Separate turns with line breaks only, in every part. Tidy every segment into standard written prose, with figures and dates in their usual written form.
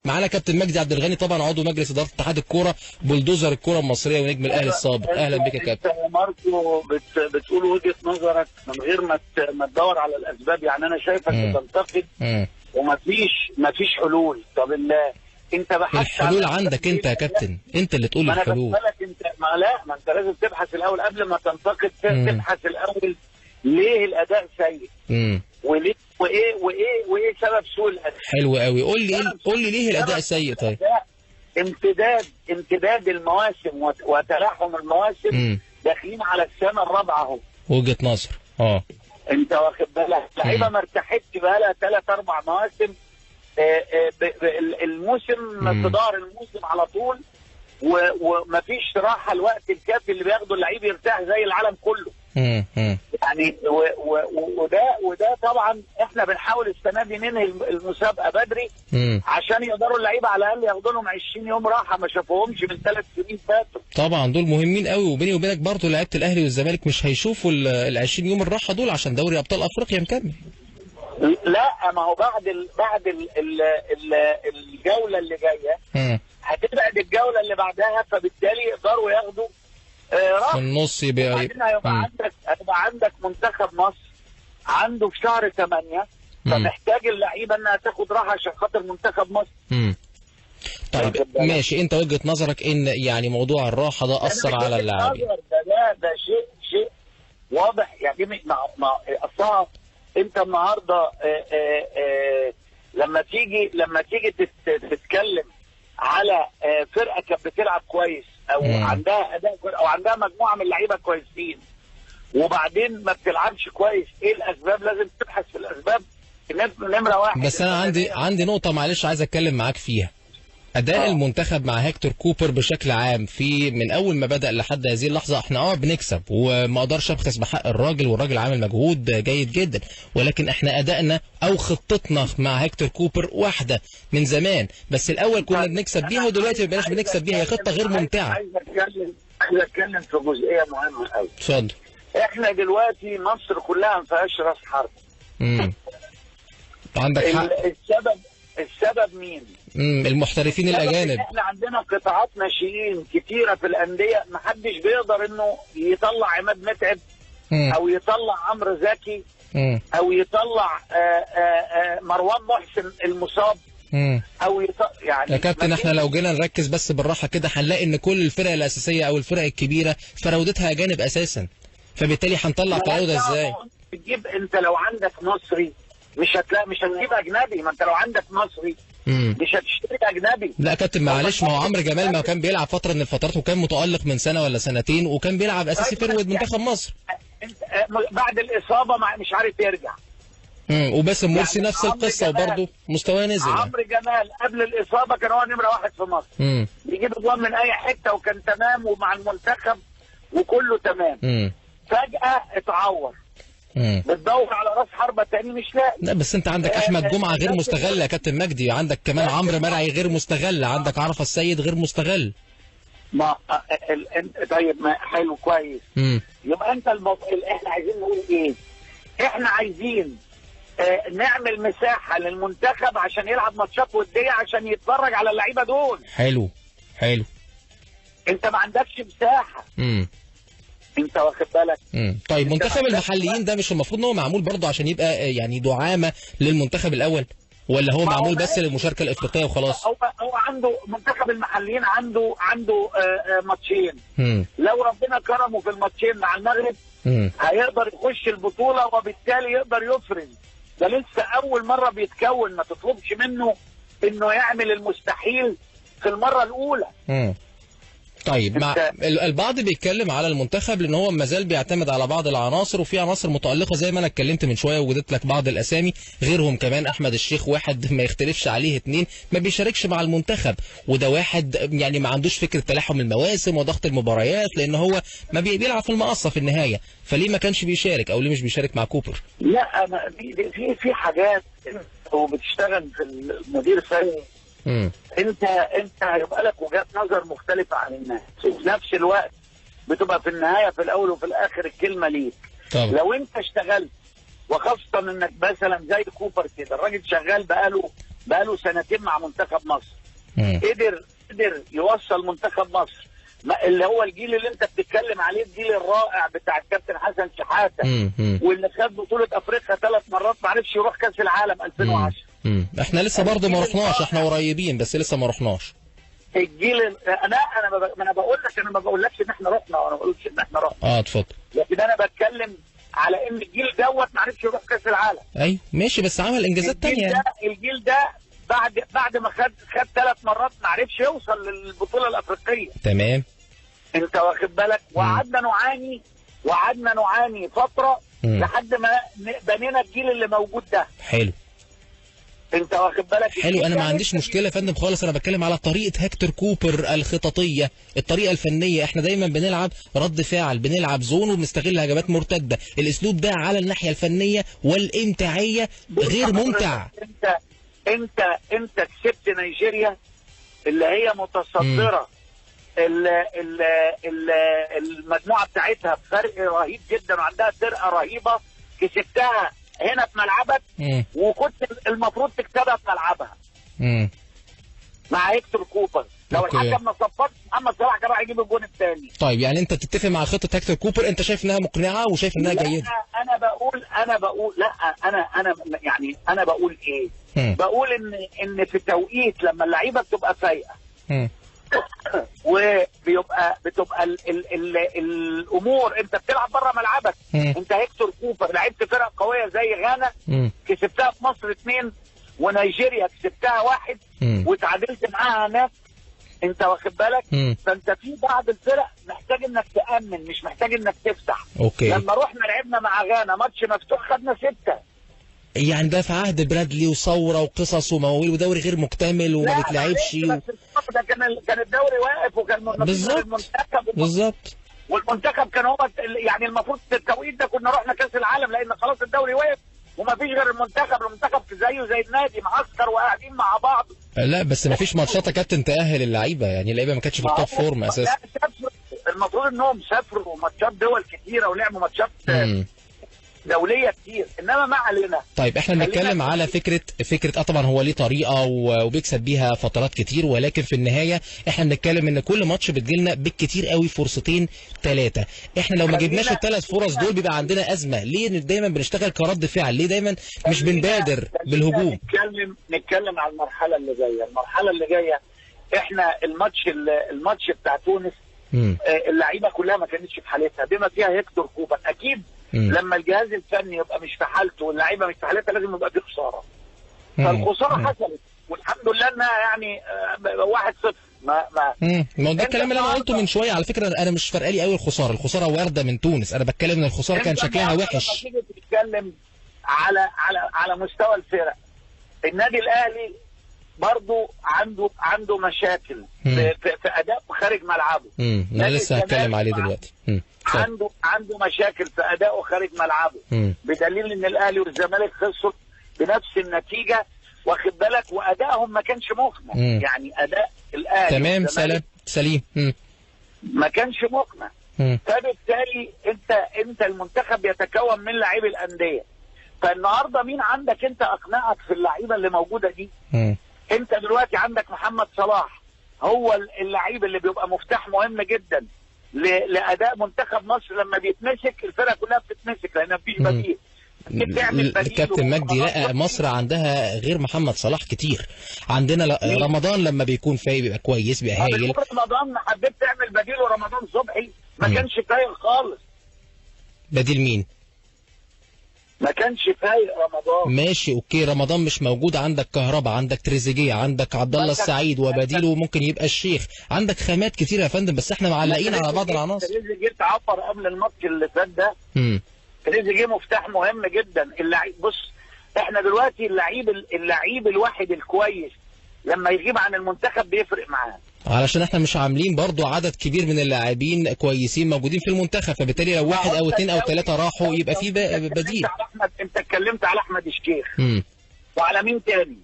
معانا كابتن مجدي عبد الغني طبعا عضو مجلس اداره اتحاد الكوره، بلدوزر الكوره المصريه ونجم الاهلي السابق. اهلا بك يا كابتن.
انت ماركو بتقول وجهه نظرك من غير ما تدور على الاسباب، يعني انا شايفك بتنتقد ومفيش حلول. طب انت بحثت
الحلول عندك انت يا كابتن، انت اللي تقول الحلول.
ما انا بسالك انت، ما انت لازم تبحث الاول قبل ما تنتقد. تبحث الاول ليه الاداء سيء وليه وايه سبب سوء الاداء.
حلو قوي. قول لي ليه الاداء سيء. طيب
امتداد المواسم وتلاحم المواسم، داخلين على السنه الرابعه اهو.
وجهه نظر.
انت واخد بالك لعيبه ما ارتاحتش بقى لها 3-4 مواسم. الموسم في دار الموسم على طول، ومفيش راحه الوقت الكافي اللي بياخده اللعيب يرتاح زي العالم كله. يعني وده طبعا احنا بنحاول السنه دي ننهي المسابقه بدري عشان يقدروا اللعيبه على الاقل ياخدوا لهم 20 يوم راحه ما شافوهمش من 3 سنين فاتوا.
طبعا دول مهمين قوي، وبيني وبينك برضه لعيبه الاهلي والزمالك مش هيشوفوا ال 20 يوم الراحه دول عشان دوري ابطال افريقيا مكمل.
لا، ما هو بعد الجوله اللي جايه هتبعد الجوله اللي بعدها، فبالتالي يقدروا ياخدوا راحه
في النص.
وبعدين هيبقى عندك منتخب مصر عنده في شهر 8، فمحتاج اللعيبه انها تاخد راحه عشان خاطر منتخب مصر.
طيب ماشي، انت وجهه نظرك ان يعني موضوع الراحه ده اثر على اللاعبين.
ده شيء واضح يعني. اصلا انت النهارده لما تيجي تتكلم على فرقه كانت بتلعب كويس او عندها اداء كويس او عندها مجموعه من اللعيبه كويسين وبعدين ما بتلعبش كويس، ايه الاسباب؟ لازم تبحث في الاسباب. نمره واحد.
بس انا عندي نقطه معلش عايز اتكلم معاك فيها. اداء المنتخب مع هيكتور كوبر بشكل عام في من اول ما بدا لحد هذه اللحظه احنا بنكسب، وما اقدرش ابخس بحق الراجل، والراجل عامل مجهود جيد جدا، ولكن احنا ادائنا او خطتنا مع هيكتور كوبر واحده من زمان، بس الاول كنا بنكسب بيها ودلوقتي ما بقيناش بنكسب بيها. هي خطه غير ممتعه.
عايز اتكلم في جزئيه مهمه قوي.
اتفضل.
احنا دلوقتي مصر كلها ما فيهاش راس حرب.
عندك حق.
السبب مين؟
المحترفين الاجانب.
احنا عندنا قطاعات ناشئين كتيره في الانديه، ما حدش بيقدر انه يطلع عماد متعب او يطلع عمرو زكي او يطلع مروان محسن المصاب او يعني
يا كابتن احنا لو جينا نركز بس بالراحه كده هنلاقي ان كل الفرق الاساسيه او الفرق الكبيره فراودتها اجانب اساسا، فبالتالي هنطلع فراوده ازاي؟
تجيب انت لو عندك مصري مش هتجيب اجنبي. ما انت لو عندك مصري مش هتشتري اجنبي.
لا كابتن معلش، ما هو عمرو جمال ما كان بيلعب فتره من الفترات وكان متالق من سنه ولا سنتين وكان بيلعب اساسي فيرود منتخب مصر.
بعد الاصابه مش عارف يرجع.
وباسم مرسي يعني نفس القصه وبرضه مستواه نزل.
عمرو جمال قبل الاصابه كان هو نمره 1 في مصر. بيجيب اجوان من اي حته وكان تمام ومع المنتخب وكله تمام. فجاه اتعور. بتدور على راس حربة تاني مش لاقي.
لا بس انت عندك احمد جمعه غير مستغل يا كابتن مجدي، عندك كمان عمرو مرعي غير مستغل، عندك عرفه السيد غير مستغل.
طيب ما حلو كويس. يبقى انت احنا عايزين نقول ايه؟ احنا عايزين نعمل مساحه للمنتخب عشان يلعب ماتشات وديه عشان يتفرج على اللعيبه دول.
حلو.
انت ما عندكش مساحه. انت واخد بالك.
طيب منتخب المحليين ده مش المفروض ان هو معمول برضه عشان يبقى يعني دعامه للمنتخب الاول، ولا هو معمول بس للمشاركه الافريقيه وخلاص؟
هو عنده منتخب المحليين عنده ماتشين. لو ربنا كرمه في الماتشين مع المغرب هيقدر يخش البطوله وبالتالي يقدر يفرز. ده لسه اول مره بيتكون، ما تطلبش منه انه يعمل المستحيل في المره الاولى.
طيب مع البعض بيتكلم على المنتخب لان هو ما زال بيعتمد على بعض العناصر، وفي عناصر متالقه زي ما انا اتكلمت من شويه وجدت لك بعض الاسامي، غيرهم كمان احمد الشيخ واحد ما يختلفش عليه، 2 ما بيشاركش مع المنتخب، وده واحد يعني ما عندوش فكره تلاحم المواسم وضغط المباريات لان هو ما بيلعب في المقصه في النهايه، فليه ما كانش بيشارك او ليه مش بيشارك مع كوبر؟
لا في حاجات وبتشتغل في المدير الفني. انت هيبقى لك وجهات نظر مختلفه عن الناس، وفي نفس الوقت بتبقى في النهايه في الاول وفي الاخر الكلمه ليك. طبعا. لو انت اشتغلت وخاصه انك مثلا زي كوبر كده الراجل شغال بقاله بقاله سنتين مع منتخب مصر. قدر يوصل منتخب مصر اللي هو الجيل اللي انت بتتكلم عليه، الجيل الرائع بتاع الكابتن حسن شحاته، واللي خد بطوله افريقيا 3 مرات ما عرفش يروح كاس العالم 2010.
احنا لسه برضه ما رحناش، احنا قريبين بس لسه ما رحناش.
الجيل انا بقول لك، انا ما بقولكش ان احنا رحنا، وانا ما بقولش ان احنا رحنا.
اتفضل.
لكن انا بتكلم على ان الجيل دوت ما عرفش يروح كاس العالم.
ايوه ماشي، بس عمل انجازات ثانيه.
الجيل ده بعد ما خد 3 مرات ما عرفش يوصل للبطوله الافريقيه.
تمام.
انت واخد بالك؟ وقعدنا نعاني فتره لحد ما بنينا الجيل اللي موجود ده.
حلو.
انت واخد بالك؟
حلو، انا ما عنديش مشكله يا فندم خالص، انا بتكلم على طريقه هيكتور كوبر الخططيه، الطريقه الفنيه. احنا دايما بنلعب رد فعل، بنلعب زون وبنستغل هجمات مرتده. الاسلوب ده على الناحيه الفنيه والامتاعيه غير ممتع.
انت كسبت نيجيريا اللي هي متصدره المجموعه بتاعتها بفرق رهيب جدا، وعندها فرقه رهيبه، كسبتها هنا في ملعبك، وكنت المفروض تكسبها في ملعبها مع هيكتور كوبر. لو الحكم ما صفرش محمد صلاح كان راح يجيب الجون الثاني.
طيب يعني انت تتفق مع خطه هيكتور كوبر، انت شايف انها مقنعه وشايف انها جيده؟
انا بقول لا، انا بقول ايه؟ بقول ان في توقيت لما اللعيبه بتبقى فايقه وبتبقى الامور، انت بتلعب بره ملعبك. انت هيكتور كوبر لعبت فرق قويه زي غانا، كسبتها في مصر 2، ونيجيريا كسبتها 1، وتعادلت معاها هناك. انت واخد بالك؟ فانت في بعض الفرق محتاج انك تامن، مش محتاج انك تفتح.
اوكي.
لما رحنا لعبنا مع غانا ماتش مفتوح خدنا 6.
يعني ده في عهد برادلي وثوره وقصص ومواويل ودوري غير مكتمل وما بتلعبش
ده كان الدوري واقف، وكان
بالظبط.
والمنتخب كان هو يعني المفروض في التوقيت ده كنا رحنا كاس العالم، لان خلاص الدوري واقف وما فيش غير المنتخب زيه زي النادي معسكر وقاعدين مع بعض.
لا بس ما فيش ماتشات يا كابتن تأهل اللعيبه، يعني اللعيبه ما كانتش في التوب فورم اساسا.
المفروض انهم سافروا ماتشات دول كتيره ولعبوا ماتشات دوليه كتير، انما ما علينا.
طيب احنا بنتكلم على فكره طبعا هو ليه طريقه وبيكسب بيها فترات كتير، ولكن في النهايه احنا بنتكلم ان كل ماتش بتجيلنا بالكتير قوي فرصتين 3. احنا لو ما جبناش ال3 فرص دول بيبقى عندنا ازمه. ليه دايما بنشتغل كرد فعل؟ ليه دايما مش بنبادر بالهجوم؟
نتكلم على المرحله اللي جايه. احنا الماتش بتاع تونس، اللعيبه كلها ما كانتش في حالتها، بما فيها هيكتور كوبر. اكيد لما الجهاز الفني يبقى مش في حالته واللعيبه مش في حالتها لازم يبقى في خساره. فالخساره حصلت، والحمد لله انها يعني 1-0.
ما ده الكلام اللي انا قلته من شويه. على فكره انا مش فارقه لي قوي الخساره وارده من تونس، انا بتكلم ان الخساره كان شكلها وحش.
لما تيجي تتكلم على مستوى الفرق، النادي الاهلي برضه عنده مشاكل في اداء خارج ملعبه.
انا لسه هتكلم عليه دلوقتي.
عنده مشاكل في ادائه خارج ملعبه، بدليل ان الاهلي والزمالك خسروا بنفس النتيجه، واخد بالك، وادائهم ما كانش مقنع. يعني اداء الاهلي
تمام سليم
ما كانش مقنع. فبالتالي انت المنتخب يتكون من لاعبي الانديه. فالنهارده مين عندك انت اقنعك في اللعيبه اللي موجوده دي؟ انت دلوقتي عندك محمد صلاح، هو اللعيب اللي بيبقى مفتاح مهم جدا لاداء منتخب مصر. لما بيتمسك الفرقه كلها بتتمسك لان مفيش بديل.
الكابتن مجدي، لا مصر عندها غير محمد صلاح كتير. عندنا رمضان لما بيكون فايق بيبقى كويس، بيبقى هايل.
رمضان حبيت تعمل بديل، ورمضان صبحي ما كانش فايق خالص.
بديل مين؟
ما كانش فايق رمضان.
ماشي اوكي، رمضان مش موجود. عندك كهربا، عندك تريزيجيه، عندك عبد الله السعيد، وبديله ممكن يبقى الشيخ. عندك خامات كتير يا فندم، بس احنا معلقين على بعض العناصر.
تريزيجيه اتعبر قبل الماتش اللي فات ده. تريزيجيه مفتاح مهم جدا. اللعيب بص، احنا دلوقتي اللعيب الواحد الكويس لما يغيب عن المنتخب بيفرق معاه، علشان
احنا مش عاملين برضو عدد كبير من اللاعبين كويسين موجودين في المنتخب. فبالتالي لو 1 أو 2 أو 3 راحوا يبقى في بديل.
انت اتكلمت على احمد الشيخ وعلى مين تاني؟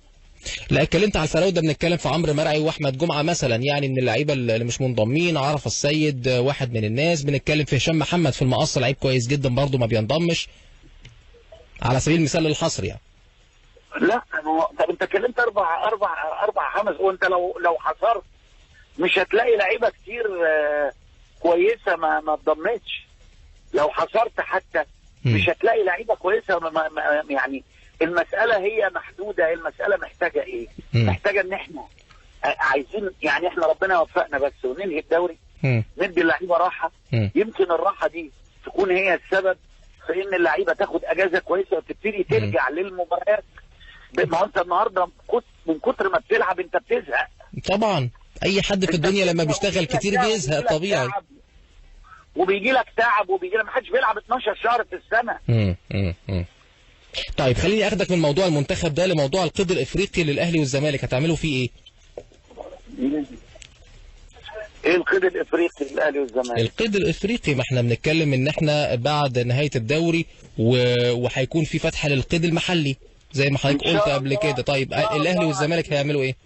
لا اتكلمت على الفراوده، بنتكلم في عمرو مرعي واحمد جمعه مثلا، يعني من اللعيبه اللي مش منضمين. عرف السيد واحد من الناس. بنتكلم في هشام محمد في المقص، لعيب كويس جدا برضو ما بينضمش، على سبيل المثال الحصر يعني.
لا طب انت كلمت اربع خمس، وانت لو حصرت مش هتلاقي لعيبه كتير كويسه ما اتضمتش. لو حصرت حتى مش هتلاقي لعيبه كويسه يعني المساله هي محدوده. المساله محتاجه ايه؟ محتاجه ان احنا عايزين يعني احنا ربنا يوفقنا بس وننهي الدوري، ندي اللعيبه راحه. يمكن الراحه دي تكون هي السبب في ان اللعيبه تاخد اجازه كويسه وتبتدي ترجع للمباريات. ما هو انت النهارده من كتر ما بتلعب انت بتزهق.
طبعا اي حد في الدنيا لما بيشتغل كتير بيزهق طبيعي.
وبيجي لك تعب وبيجي لك، ما حدش بيلعب 12 شهر في السنه.
طيب خليني اخدك من موضوع المنتخب ده لموضوع القيد الافريقي للاهلي والزمالك، هتعملوا فيه ايه؟
ايه القيد الافريقي للاهلي والزمالك؟
القيد الافريقي، ما احنا بنتكلم ان احنا بعد نهايه الدوري وهيكون في فتح للقيد المحلي زي ما حضرتك قلت قبل كده. طيب الاهلي والزمالك هيعملوا ايه؟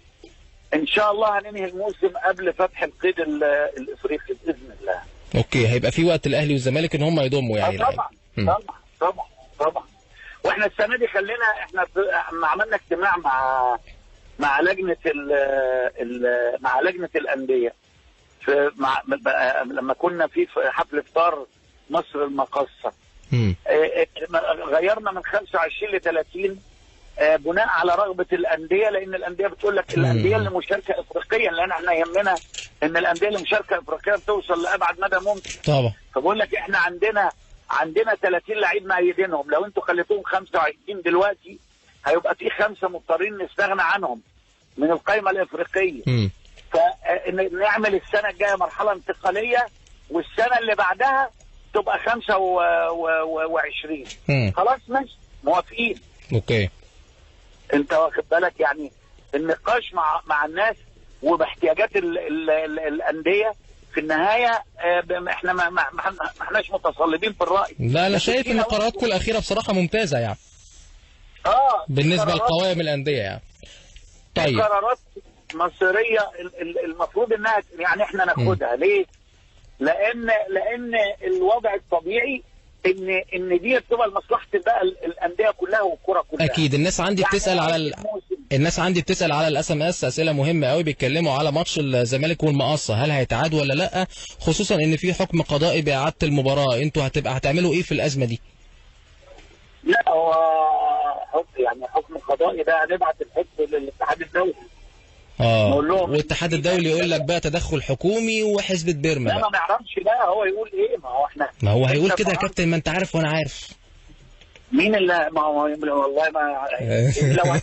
ان شاء الله هننهي الموسم قبل فتح القيد الافريقي باذن الله.
اوكي، هيبقى في وقت الاهلي والزمالك ان هم يضموا يعني.
طبعا. واحنا السنه دي خلينا احنا عملنا اجتماع مع لجنه مع لجنه الانديه لما كنا في حفل افطار مصر المقاصه. غيرنا من 25 ل 30 بناء على رغبه الانديه، لان الانديه بتقول لك الانديه اللي مشاركه افريقيا، لان احنا يهمنا ان الانديه اللي مشاركه افريقيا توصل لابعد مدى ممكن.
طبعا.
فبقول لك احنا عندنا 30 لعيب مأيدينهم، لو انتوا خليتوهم 25 دلوقتي هيبقى في 5 مضطرين نستغنى عنهم من القائمه الافريقيه. فنعمل السنه الجايه مرحله انتقاليه، والسنه اللي بعدها تبقى 25. خلاص ماشي، موافقين.
اوكي.
انت واخد بالك يعني النقاش مع الناس وباحتياجات الانديه في النهايه. احنا ما احناش متصلبين في الراي.
لا انا شايف ان قراراتكم الاخيره بصراحه ممتازه يعني. بالنسبه لقوائم الانديه يعني. طيب
قرارات مصيريه المفروض انها يعني احنا ناخدها. ليه؟ لان الوضع الطبيعي ان دي بتبقى لمصلحه بقى الانديه كلها والكره كلها.
اكيد. الناس عندي يعني بتسال على الاس ام اس اسئله مهمه قوي، بيتكلموا على ماتش الزمالك والمقصه، هل هيتعاد ولا لا؟ خصوصا ان في حكم قضائي باعاده المباراه، انتوا هتعملوا ايه في الازمه دي؟
لا هو حكم قضائي ده هنبعت الحكم للاتحاد الدولي.
والاتحاد الدولي يقول لك بقى تدخل حكومي وحسبة بيرما.
لا ما نعرفش بقى هو يقول ايه.
ما هو هيقول كده يا كابتن، ما انت عارف وانا عارف.
مين اللي ما هو والله ما لو